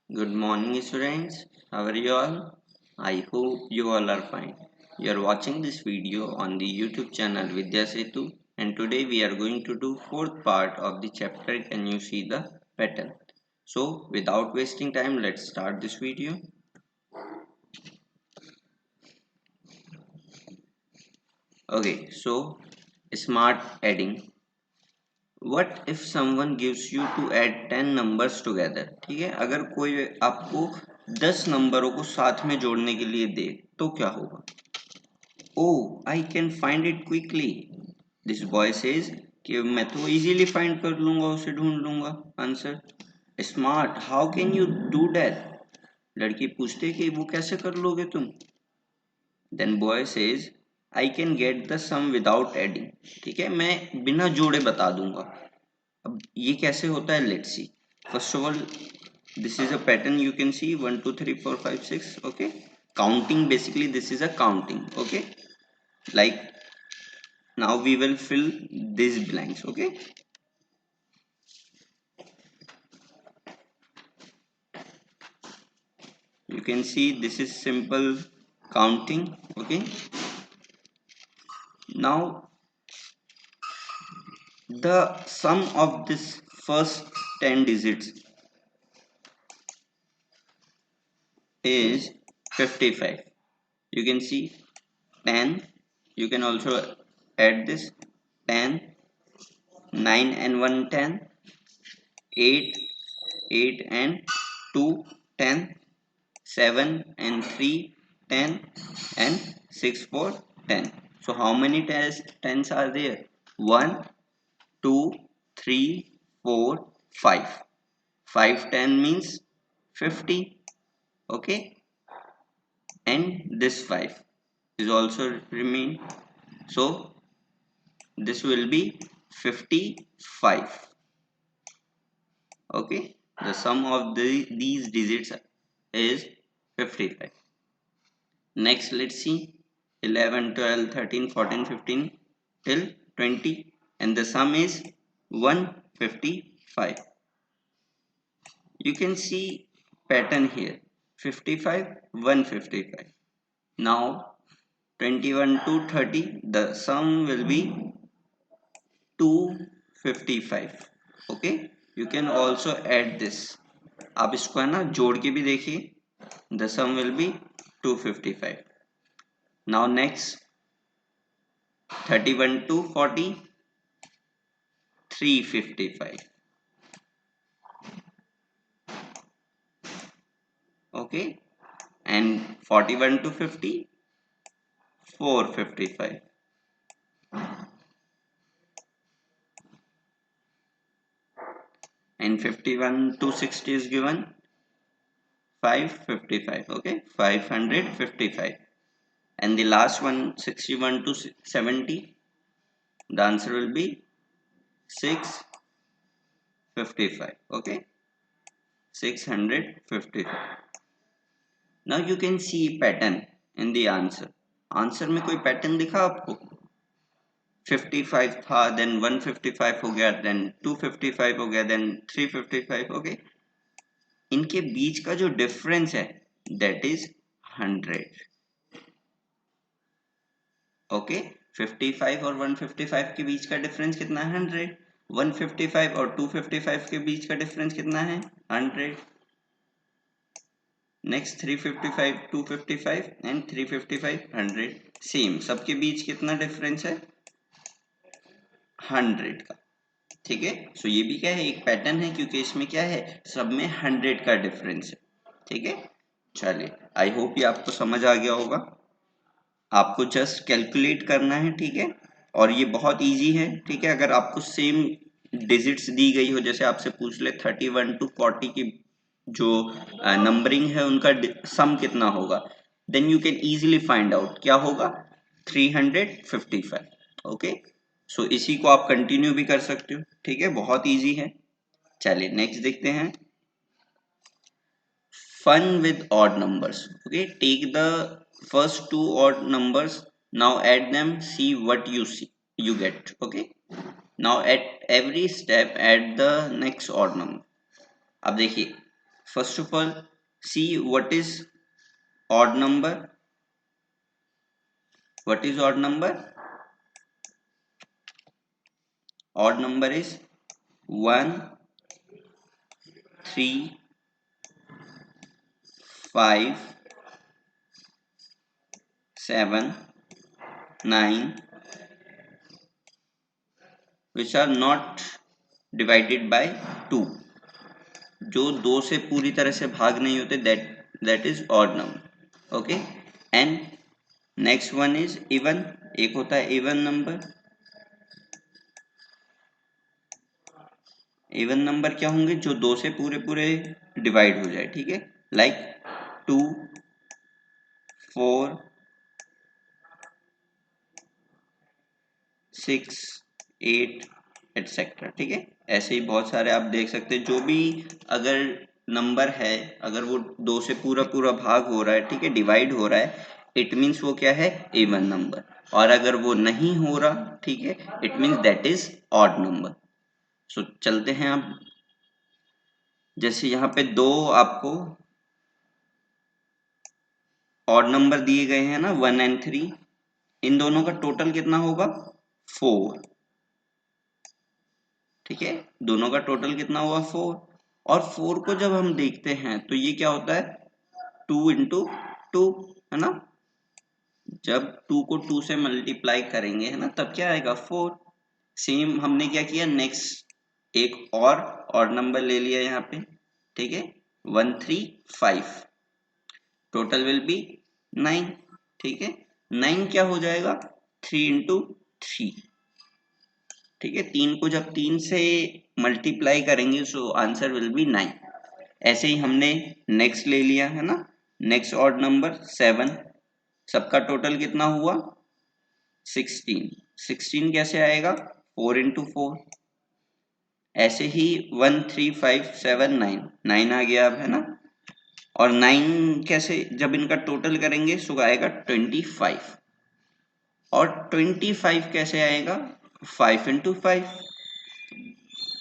Good morning, students. How are you all? I hope you all are fine. You are watching this video on the YouTube channel Vidya Setu, and today we are going to do fourth part of the chapter. Can you see the pattern? So, without wasting time, let's start this video. Okay, so smart adding. What if someone gives you to add 10 numbers together? ठीक है, अगर कोई आपको 10 नंबरों को साथ में जोड़ने के लिए दे तो क्या होगा? Oh, I can find it quickly. This boy says कि मैं तो easily find कर लूंगा, उसे ढूंढ लूंगा answer. Smart, how can you do that? लड़की पूछते कि वो कैसे कर लोगे तुम? Then boy says I can get the sum without adding. ठीक है, मैं बिना जोड़े बता दूंगा. अब ये कैसे होता है? Let's see. First of all, this is a pattern you can see 1 2 3 4 5 6. Okay, counting, basically this is a counting. Okay, like now we will fill these blanks. Okay, you can see this is simple counting. Okay, now the sum of this first 10 digits is 55. You can see 10. You can also add this 10, 9 and 1 10, 8, 8 and 2 10, 7 and 3 10, and 6 4 10. So how many tens are there? 1 2 3 4 5. 5 10 means 50. Okay, and this 5 is also remain, so this will be 55. Okay, the sum of these digits is 55. Next, let's see 11 12 13 14 15 till 20, and the sum is 155. You can see pattern here, 55 155. Now 21 to 30, the sum will be 255. Okay, you can also add this. आप इसको है ना जोड़ के भी देखिए, the sum will be 255. Now next 31 to 40, 355. Okay, and 41 to 50, 455. And 51 to 60 is given 555. Okay, 555. And the last one 61 to 70, the answer will be 655. Okay, 655. Now you can see pattern in the answer. Answer में कोई pattern दिखा आपको? 55 था, then 155 हो गया, then 255 हो गया, then 355. Okay, इनके बीच का जो डिफरेंस है that is 100. ओके, 55 और 155 के बीच का डिफरेंस कितना है? 100. 155 और 255 के बीच का डिफरेंस कितना है? 100. Next 355 255 and 355 100. सेम, सबके बीच कितना डिफरेंस है? 100 का. ठीक है, सो ये भी क्या है? एक पैटर्न है, क्योंकि इसमें क्या है? सब में 100 का डिफरेंस है. ठीक है, चलिए, आई होप ये आपको समझ आ गया होगा. आपको जस्ट कैलकुलेट करना है. ठीक है, और ये बहुत इजी है. ठीक है, अगर आपको सेम डिजिट्स दी गई हो, जैसे आपसे पूछ ले 31 टू 40 की जो नंबरिंग है उनका सम कितना होगा, then you can easily find out. क्या होगा? 355. ओके, सो इसी को आप कंटिन्यू भी कर सकते हो. ठीक है, बहुत इजी है. चलिए नेक्स्ट देखते हैं. fun with odd numbers. Okay, take the first two odd numbers, now add them, see what you get. Okay, now at every step add the next odd number. अब देखिए first of all, see what is odd number. What is odd number? Odd number is 1, 3, 5, 7, 9, which are not divided by 2, जो 2 से पूरी तरह से भाग नहीं होते, that is odd number. Okay, and next one is even. एक होता है even number. even number क्या होंगे? जो 2 से पूरे पूरे डिवाइड हो जाए, ठीक है, लाइक 2, 4, 6, 8 एटसेट्रा, ठीक है। ऐसे ही बहुत सारे आप देख सकते हैं, जो भी अगर नंबर है, अगर वो 2 से पूरा पूरा भाग हो रहा है, ठीक है, डिवाइड हो रहा है, इट मीन्स वो क्या है? Even number. और अगर वो नहीं हो रहा, ठीक है, it means that is odd number. So चलते हैं आप, जैसे यहाँ पे 2 आपको ऑड नंबर दिए गए हैं ना, 1 and 3, इन दोनों का टोटल कितना होगा? 4, ठीक है, दोनों का टोटल कितना हुआ? 4। और 4 को जब हम देखते हैं तो ये क्या होता है? 2 into 2, है ना। जब 2 को 2 से मल्टीप्लाई करेंगे, है ना, तब क्या आएगा? 4। सेम हमने क्या किया, नेक्स्ट एक और नंबर ले लिया यहाँ पे, ठीक है, 1, 3, 5, टोटल विल बी 9, ठीक है। 9 क्या हो जाएगा? 3 into 3, ठीक है, 3 को जब 3 से मल्टीप्लाई करेंगे सो आंसर विल बी 9। ऐसे ही हमने नेक्स्ट ले लिया, है ना, नेक्स्ट ऑड नंबर 7, सबका टोटल कितना हुआ? 16। 16 कैसे आएगा? 4 into 4। ऐसे ही 1, 3, 5, 7, 9, 9 आ गया अब, है ना। और 9 कैसे, जब इनका टोटल करेंगे सो आएगा 25। और 25 कैसे आएगा? 5 into 5,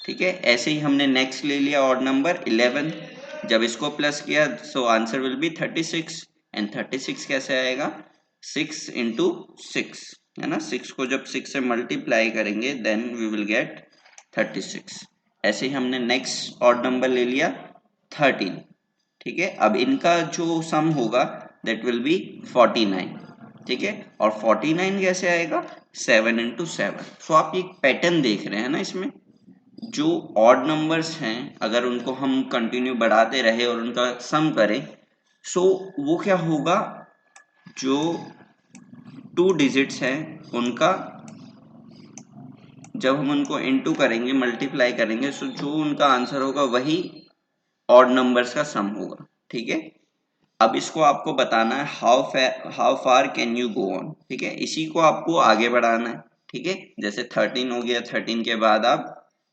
ठीक है। ऐसे ही हमने नेक्स्ट ले लिया ऑड नंबर 11, जब इसको प्लस किया सो आंसर विल बी 36। एंड 36 कैसे आएगा? 6 into 6, है ना। 6 को जब 6 से मल्टीप्लाई करेंगे देन वी विल गेट 36। ऐसे ही हमने नेक्स्ट ऑड नंबर ले लिया 13, ठीक है। अब इनका जो सम होगा दैट विल बी 49, ठीक है। और 49 कैसे आएगा? 7 into 7। सो आप एक पैटर्न देख रहे हैं ना इसमें, जो ऑड नंबर्स हैं अगर उनको हम कंटिन्यू बढ़ाते रहे और उनका सम करें सो वो क्या होगा? जो 2 डिजिट्स हैं उनका जब हम उनको इनटू करेंगे, मल्टीप्लाई करेंगे, सो जो उनका आंसर होगा वही ऑड नंबर्स का सम होगा, ठीक है। अब इसको आपको बताना है how far can you go on, ठीक है, इसी को आपको आगे बढ़ाना है, ठीक है। जैसे 13 हो गया, 13 के बाद आप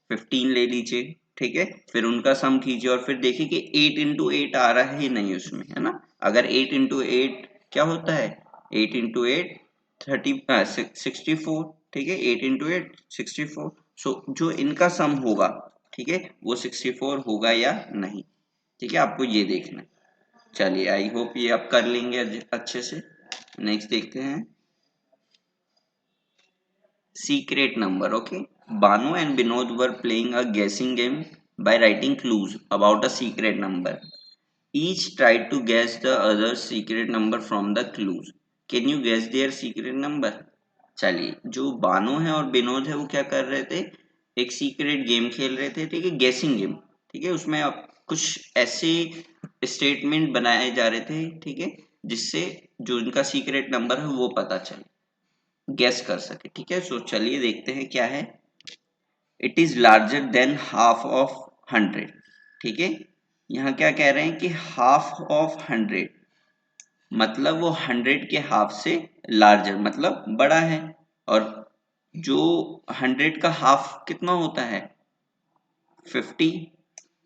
15 ले लीजिए, ठीक है, फिर उनका सम कीजिए और फिर देखिए कि 8 into 8 आ रहा है ही नहीं उसमें, है ना। अगर 8 into 8 क्या होता है? 8 into 8 64, ठीक है, 8 into 8 64। सो जो इनका सम होगा, ठीक है, वो 64 होगा या नहीं, ठीक है, आपको ये देखना है। चलिए, आई होप ये आप कर लेंगे अच्छे से। नेक्स्ट देखते हैं secret number. Okay, Banu and Binod were playing a guessing game by writing clues about a secret number. Each tried to guess the other's secret number from the clues. Can you guess their secret number? चलिए, जो बानो है और विनोद है वो क्या कर रहे थे? एक सीक्रेट गेम खेल रहे थे, ठीक है, गेसिंग गेम, ठीक है। उसमें आप कुछ ऐसे स्टेटमेंट बनाए जा रहे थे, ठीक है, जिससे जो इनका सीक्रेट नंबर है वो पता चले, गेस कर सके, ठीक है। सो चलिए देखते हैं क्या है। It is larger than half of 100, ठीक है। यहाँ क्या कह रहे हैं कि हाफ ऑफ 100, मतलब वो 100 के हाफ से लार्जर मतलब बड़ा है। और जो 100 का हाफ कितना होता है? 50,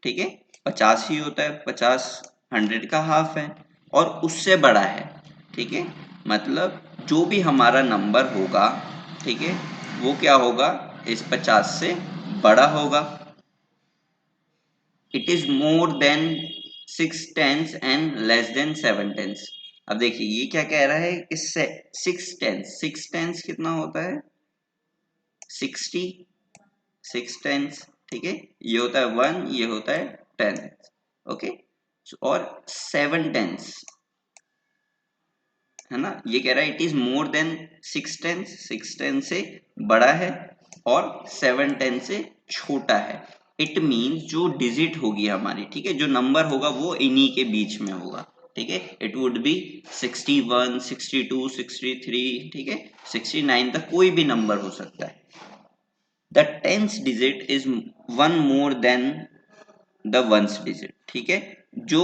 ठीक है, 50 ही होता है, 50 100 का हाफ है और उससे बड़ा है, ठीक है। मतलब जो भी हमारा नंबर होगा, ठीक है, वो क्या होगा? इस 50 से बड़ा होगा। It is more than 6 tens and less than 7 tens. अब देखिए ये क्या कह रहा है कि 6 टेंस कितना होता है 60, 6 टेंस, ठीक है, ये होता है 1, ये होता है 10, ओके। और 7 टेंस है ना, ये कह रहा है it is more than 6 tens, 6 tens से बड़ा है और 7 टेंस से छोटा है। इट मीन्स जो डिजिट होगी हमारी, ठीक है, जो नंबर होगा वो इन्हीं के बीच में होगा, ठीक है। इट वुड बी 61, 62, 63, ठीक है, 69 तक कोई भी नंबर हो सकता है। The tens digit is 1 more than the ones digit, ठीक है। जो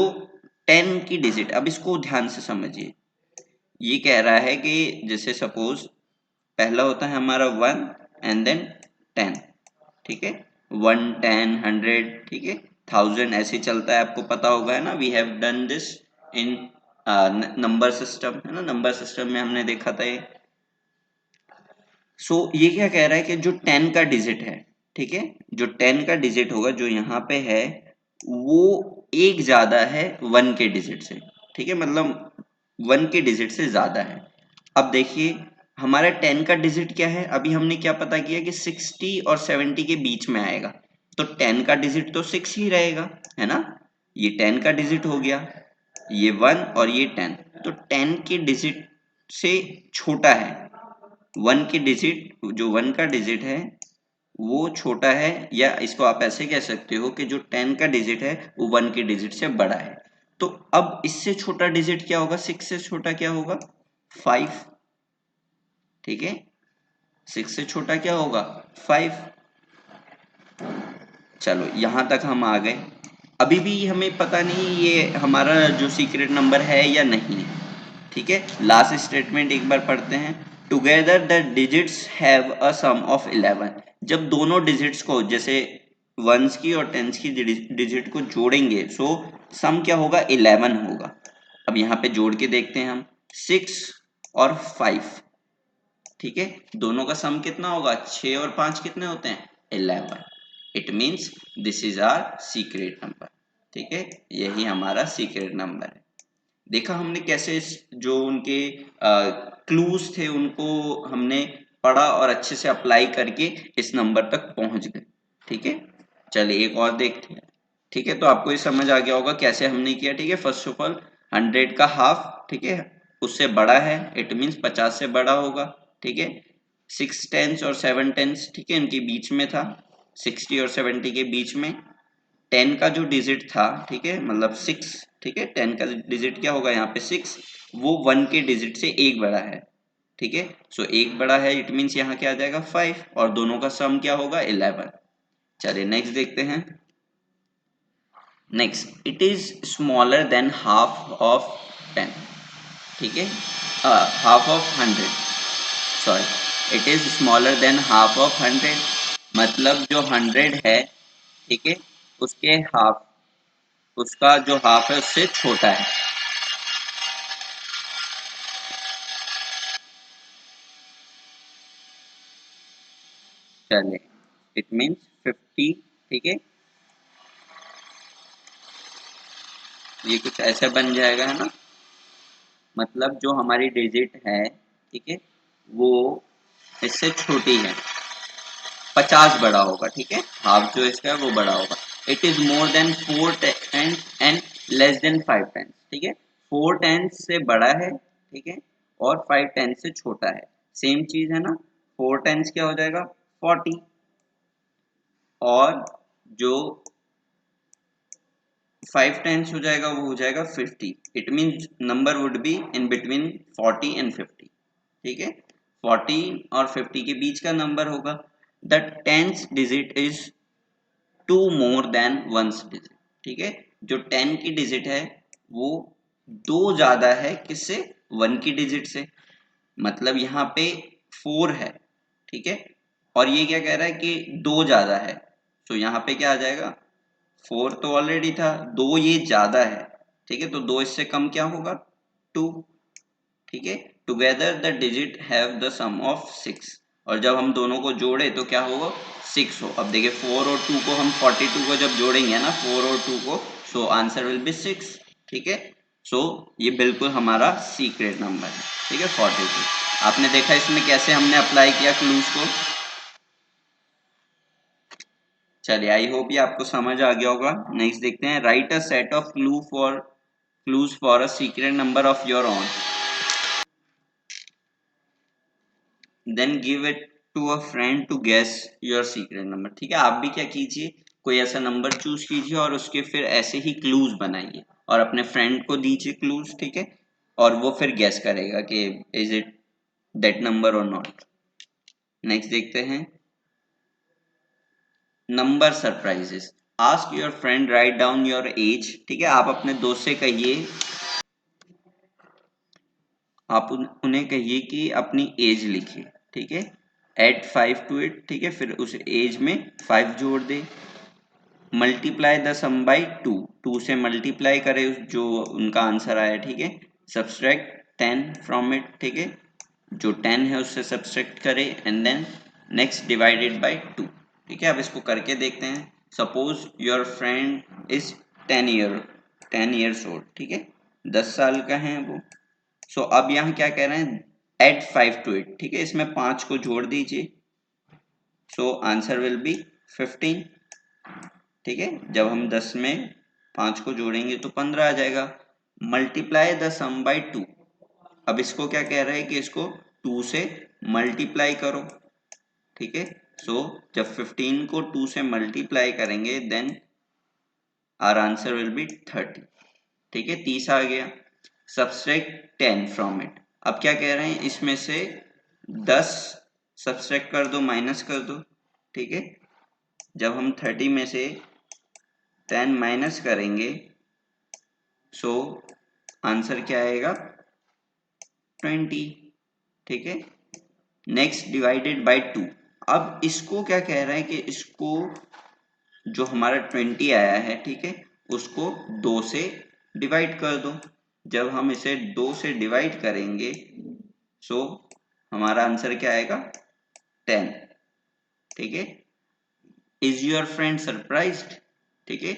10 की डिजिट, अब इसको ध्यान से समझिए, ये कह रहा है कि जैसे सपोज पहला होता है हमारा 1 एंड देन 10, ठीक है, 1, 10, 100, ठीक है, 1000 ऐसे चलता है, आपको पता होगा, है ना, we have done this in number system, है ना, नंबर सिस्टम में हमने देखा था ये। सो ये क्या कह रहा है कि जो 10 का डिजिट है, ठीक है, जो 10 का डिजिट होगा जो यहाँ पे है वो एक ज्यादा है 1 के डिजिट से, ठीक है, मतलब 1 के डिजिट से ज्यादा है। अब देखिए हमारा 10 का डिजिट क्या है, अभी हमने क्या पता किया कि 60 और 70 के बीच में आएगा, तो 10 का डिजिट तो 6 ही रहेगा, है ना, ये 10 का डिजिट हो गया, ये 1 और ये 10, तो 10 के डिजिट से छोटा है, 1 की डिजिट, जो 1 का डिजिट है वो छोटा है, या इसको आप ऐसे कह सकते हो कि जो 10 का डिजिट है वो 1 के डिजिट से बड़ा है। तो अब इससे छोटा डिजिट क्या होगा, 6 से छोटा क्या होगा, 5, ठीक है, 6 से छोटा क्या होगा, 5। चलो यहां तक हम आ गए। अभी भी हमें पता नहीं ये हमारा जो सीक्रेट नंबर है या नहीं है, ठीक है। लास्ट स्टेटमेंट एक बार पढ़ते हैं, together the digits have a sum of 11। जब दोनों डिजिट्स को, जैसे वंस की और टेंस की डिजिट को जोड़ेंगे, सो सम क्या होगा, 11 होगा। अब यहाँ पे जोड़ के देखते हैं हम, 6 और 5, ठीक है, दोनों का सम कितना होगा, 6 और 5 कितने होते हैं, 11। It means this is our secret number, ठीक है, यही हमारा सीक्रेट नंबर है। देखा हमने कैसे जो उनके क्लूज थे उनको हमने पढ़ा और अच्छे से अप्लाई करके इस नंबर तक पहुंच गए, ठीक है। चलिए एक और देखते हैं, ठीक है, तो आपको ये समझ आ गया होगा कैसे हमने किया, ठीक है। फर्स्ट ऑफ ऑल 100 का हाफ, ठीक है, उससे बड़ा है, इट मीन्स 50 से बड़ा होगा, ठीक है। 6 टेंस और 7 टेंस, ठीक है, इनके बीच में था, 60 और 70 के बीच में। 10 का जो डिजिट था, ठीक है, मतलब 6, ठीक है, 10 का डिजिट क्या होगा यहाँ पे 6, वो 1 के डिजिट से एक बड़ा है, ठीक है। सो एक बड़ा है, इट मीन्स यहाँ क्या आ जाएगा 5, और दोनों का सम क्या होगा 11। चलिए नेक्स्ट देखते हैं। Next, it is smaller than half of 10, ठीक है, half of 100, sorry, it is smaller than half of 100, मतलब जो 100 है, ठीक है, उसके हाफ, उसका जो हाफ है उससे छोटा है। चले, इट मीन्स 50, ठीक है, ये कुछ ऐसा बन जाएगा, है ना, मतलब जो हमारी डिजिट है, ठीक है, वो इससे छोटी है, 50 बड़ा होगा, ठीक है, हाफ जो इसका है वो बड़ा होगा। It is more than 4 tens and less than 5 tens, ठीक है, 4 टेंस से बड़ा है, ठीक है, और 5 टेंस से छोटा है, सेम चीज है ना, 4 टेंस क्या हो जाएगा 40, और जो 5 टेंस हो जाएगा वो हो जाएगा 50। It means number would be in between 40 and 50, ठीक है, 40 और 50 के बीच का नंबर होगा। The tens digit is 2 more than ones digit, ठीक है, जो 10 की डिजिट है वो 2 ज्यादा है किससे, 1 की डिजिट से, मतलब यहाँ पे 4 है, ठीक है, और ये क्या कह रहा है कि 2 ज्यादा है, तो यहाँ पे क्या आ जाएगा, 4 तो ऑलरेडी था, 2 ये ज्यादा है, ठीक है, तो 2 इससे कम क्या होगा, 2, ठीक है। Together the digit have the sum of 6, और जब हम दोनों को जोड़े तो क्या होगा 6 हो। अब देखिए 4 और 2 को हम 42 को जब जोड़ेंगे ना, 4 और 2 को, सो आंसर विल बी 6, ठीक है। सो ये बिल्कुल हमारा सीक्रेट नंबर है, ठीक है, 42। आपने देखा इसमें कैसे हमने अप्लाई किया क्लूज को। चलिए, आई होप ये आपको समझ आ गया होगा। नेक्स्ट देखते हैं, write a set of clues for a secret number of your own, then give it to a friend to guess your secret number. ठीक है, आप भी क्या कीजिए, कोई ऐसा नंबर चूज कीजिए और उसके फिर ऐसे ही क्लूज बनाइए और अपने फ्रेंड को दीजिए क्लूज, ठीक है, और वो फिर गेस करेगा कि इज इट दैट नंबर और नॉट। नेक्स्ट देखते हैं, number surprises. Ask your friend write down your age. ठीक है, आप अपने दोस्त से कहिए, आप उन्हें कहिए कि अपनी एज लिखिए, ठीक है, एड 5 टू इट, ठीक है, फिर उस एज में 5 जोड़ दे। मल्टीप्लाई द सम बाई 2 से मल्टीप्लाई करे जो उनका आंसर आया, ठीक है। सब्सट्रैक्ट 10 फ्रॉम इट, ठीक है, जो 10 है उससे सब्सट्रैक्ट करे, and then next divided by 2। ठीक है, अब इसको करके देखते हैं। Suppose your friend is 10 years old, ठीक है, 10 साल का है वो। सो अब यहाँ क्या कह रहे हैं, एड 5 टू इट, ठीक है, इसमें 5 को जोड़ दीजिए। सो आंसर विल बी 15, ठीक है, जब हम 10 में 5 को जोड़ेंगे तो 15 आ जाएगा। मल्टीप्लाई द सम बाई 2, अब इसको क्या कह रहे हैं कि इसको 2 से मल्टीप्लाई करो, ठीक है। सो जब 15 को 2 से मल्टीप्लाई करेंगे then our answer will be 30, ठीक है, 30 आ गया। सब्सट्रैक्ट 10 फ्रॉम इट, अब क्या कह रहे हैं, इसमें से 10 सब्सट्रैक्ट कर दो, माइनस कर दो, ठीक है। जब हम 30 में से 10 माइनस करेंगे सो आंसर क्या आएगा, 20, ठीक है। नेक्स्ट डिवाइडेड बाय 2, अब इसको क्या कह रहा है कि इसको जो हमारा 20 आया है, ठीक है, उसको 2 से डिवाइड कर दो। जब हम इसे 2 से डिवाइड करेंगे सो हमारा आंसर क्या आएगा, 10, ठीक है। इज योर फ्रेंड सरप्राइज्ड, ठीक है,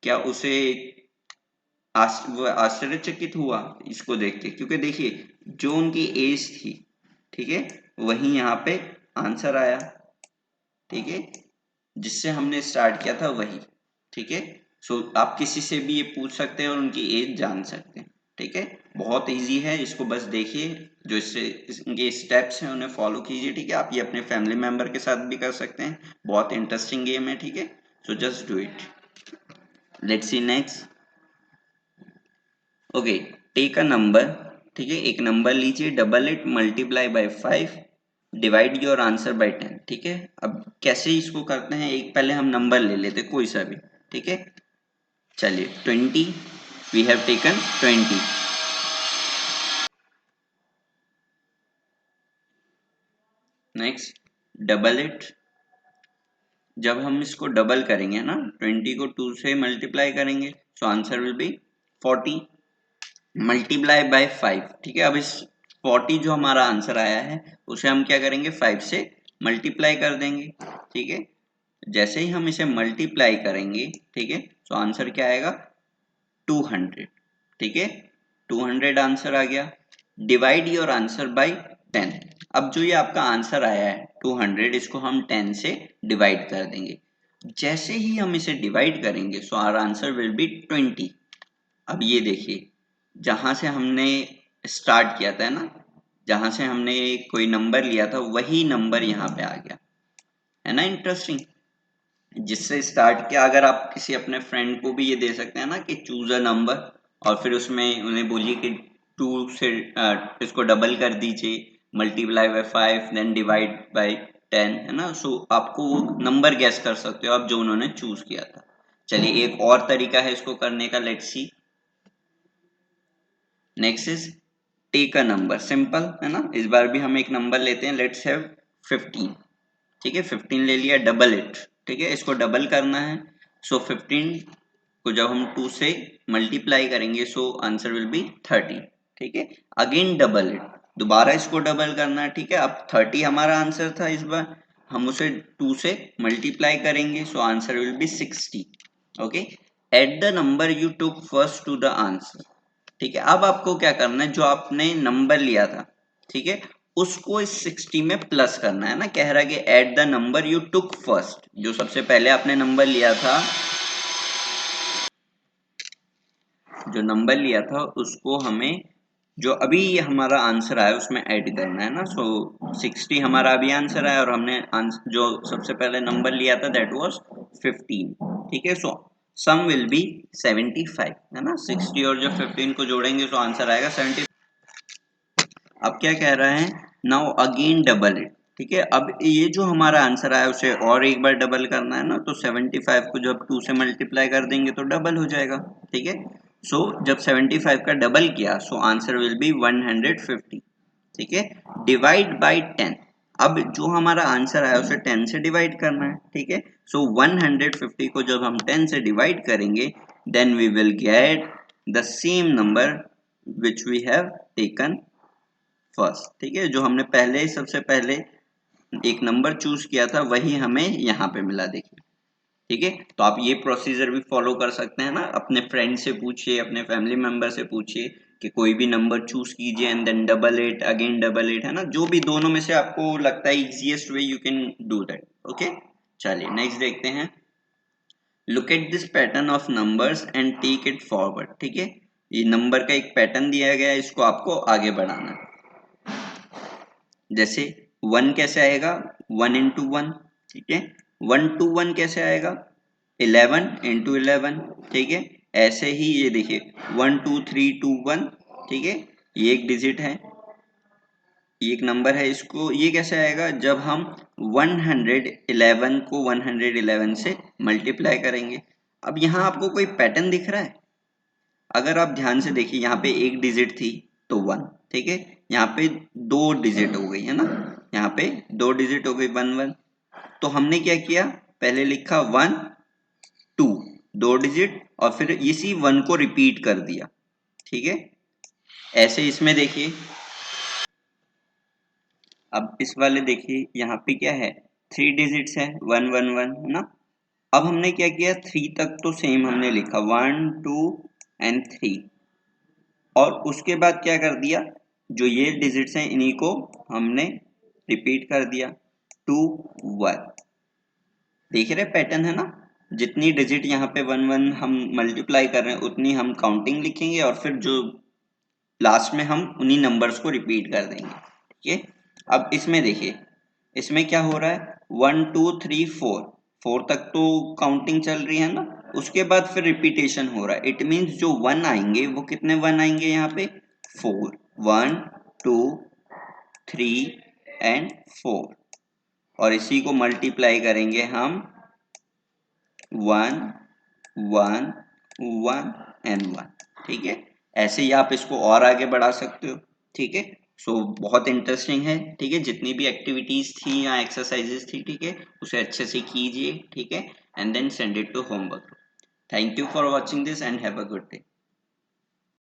क्या उसे वो आश्चर्यचकित हुआ इसको देख के, क्योंकि देखिए जो उनकी एज थी, ठीक है, वही यहाँ पे आंसर आया, ठीक है, जिससे हमने स्टार्ट किया था वही, ठीक है। सो आप किसी से भी ये पूछ सकते हैं और उनकी एज जान सकते हैं, ठीक है। बहुत इजी है, इसको बस देखिए, जो इससे इनके स्टेप्स हैं उन्हें फॉलो कीजिए, ठीक है। आप ये अपने फैमिली मेंबर के साथ भी कर सकते हैं, बहुत इंटरेस्टिंग गेम है, ठीक है। So just do it. Let's see next. Okay, take a number, ठीक है, एक नंबर लीजिए, double it, multiply by 5, divide your answer by 10, ठीक है। अब कैसे इसको करते हैं, एक पहले हम नंबर ले लेते कोई सा भी, ठीक है। चलिए 20, we have taken 20। Next double it, जब हम इसको डबल करेंगे ना, 20 को 2 से मल्टीप्लाई करेंगे so answer will B 40, multiply by 5, ठीक है। अब इस 40 जो हमारा आंसर आया है उसे हम क्या करेंगे, 5 से मल्टीप्लाई कर देंगे, ठीक है। जैसे ही हम इसे मल्टीप्लाई करेंगे, ठीक है, तो आंसर क्या आएगा, 200, ठीक है, 200 आंसर आ गया। डिवाइड योर आंसर बाय 10, अब जो ये आपका आंसर आया है 200, इसको हम 10 से डिवाइड कर देंगे। जैसे ही हम इसे डिवाइड करेंगे so our answer will be 20। अब ये देखिए, जहां से हमने स्टार्ट किया था ना, जहां से हमने कोई नंबर लिया था वही नंबर यहाँ पे आ गया, है ना इंटरेस्टिंग। जिससे स्टार्ट किया, अगर आप किसी अपने फ्रेंड को भी ये दे सकते हैं ना कि चूज अ नंबर, और फिर उसमें उन्हें बोलिए कि 2 से इसको डबल कर दीजिए, multiply by 5 then divide by 10, है ना। सो आपको वो नंबर गैस कर सकते हो आप जो उन्होंने चूज किया था। चलिए एक और तरीका है इसको करने का, let's see. Next is take a number, simple है ना। इस बार भी हम एक नंबर लेते हैं, लेट्स हैव 15, ठीक है, 15 ले लिया, डबल इट, ठीक है, इसको डबल करना है। सो 15 को जब हम 2 से मल्टीप्लाई करेंगे सो आंसर विल बी 30, ठीक है। अगेन डबल इट, दोबारा इसको डबल करना है, ठीक है। अब 30 हमारा आंसर था, इस बार हम उसे 2 से मल्टीप्लाई करेंगे so answer will be 60, okay. Add the number you took first to the answer. ठीक है, अब आपको क्या करना है, जो आपने नंबर लिया था, ठीक है, उसको इस 60 में प्लस करना है ना। कह रहा है कि add the number you took first, जो सबसे पहले आपने नंबर लिया था, जो नंबर लिया था उसको हमें जो अभी हमारा आंसर आया उसमें ऐड करना है ना। सो 60 हमारा अभी आंसर आया और हमने जो सबसे पहले नंबर लिया था दैट वाज 15। ठीक है, सो सम विल बी 75 है ना। 60 और जब 15 को जोड़ेंगे तो आंसर आएगा 70। अब क्या कह रहा है, नाउ अगेन डबल इट। ठीक है, अब ये जो हमारा आंसर आया उसे और एक बार डबल करना है ना। तो 75 को जब 2 से मल्टीप्लाई कर देंगे तो डबल हो जाएगा। ठीक है, सो जब 75 का डबल किया सो आंसर विल बी 150। ठीक है, डिवाइड बाय 10। अब जो हमारा आंसर आया उसे 10 से डिवाइड करना है। ठीक है, सो 150 को जब हम 10 से डिवाइड करेंगे then we will get the same number which we have taken first. ठीक है, जो हमने पहले सबसे पहले एक नंबर चूज किया था वही हमें यहाँ पे मिला, देखिए। ठीक है, तो आप ये प्रोसीजर भी फॉलो कर सकते हैं ना। अपने फ्रेंड से पूछिए, अपने फैमिली मेंबर से पूछिए कि कोई भी नंबर चूज कीजिए and then double it again double it, है ना। जो भी दोनों में से आपको लगता है easiest way you can do that. Okay, चलिए नेक्स्ट देखते हैं। Look at this pattern of numbers and take it forward. ठीक है, ये नंबर का एक पैटर्न दिया गया है, इसको आपको आगे बढ़ाना है। जैसे 1 कैसे आएगा, 1 इंटू 1। ठीक है, 1 टू 1 कैसे आएगा, 11 इंटू 11। ठीक है, ऐसे ही ये देखिए 1 2 3 2 1। ठीक है, ये एक डिजिट है, ये एक नंबर है। इसको ये कैसे आएगा, जब हम 111 को 111 से मल्टीप्लाई करेंगे। अब यहाँ आपको कोई पैटर्न दिख रहा है, अगर आप ध्यान से देखिए यहाँ पे एक डिजिट थी तो 1। ठीक है, यहाँ पे 2 डिजिट हो गई है ना, यहाँ पे 2 डिजिट हो गई 1 1। तो हमने क्या किया, पहले लिखा 1 2, 2 डिजिट और फिर इसी 1 को रिपीट कर दिया। ठीक है, ऐसे इसमें देखिए, अब इस वाले देखिए यहाँ पे क्या है, 3 डिजिट्स है, 1 1 1 है ना। अब हमने क्या किया, 3 तक तो सेम हमने लिखा 1 2 एंड 3, और उसके बाद क्या कर दिया, जो ये डिजिट्स हैं इन्हीं को हमने रिपीट कर दिया 2 1। देख रहे पैटर्न है ना, जितनी डिजिट यहाँ पे 1 1 हम मल्टीप्लाई कर रहे हैं उतनी हम काउंटिंग लिखेंगे और फिर जो लास्ट में हम उन्हीं नंबर्स को रिपीट कर देंगे। ठीक है, अब इसमें देखिए, इसमें क्या हो रहा है, 1 2 3 4, 4 तक तो काउंटिंग चल रही है ना, उसके बाद फिर रिपीटेशन हो रहा है। इट मीन्स जो 1 आएंगे वो कितने 1 आएंगे यहाँ पे, 4, 1 2 3 एंड 4, और इसी को मल्टीप्लाई करेंगे हम 1 1 1 एंड 1। ठीक है, ऐसे ही आप इसको और आगे बढ़ा सकते हो। ठीक है, सो बहुत इंटरेस्टिंग है। ठीक है, जितनी भी एक्टिविटीज थी या एक्सरसाइजेस थी, ठीक है, उसे अच्छे से कीजिए। ठीक है, and then send it to homework. Thank you for watching this and have a good day.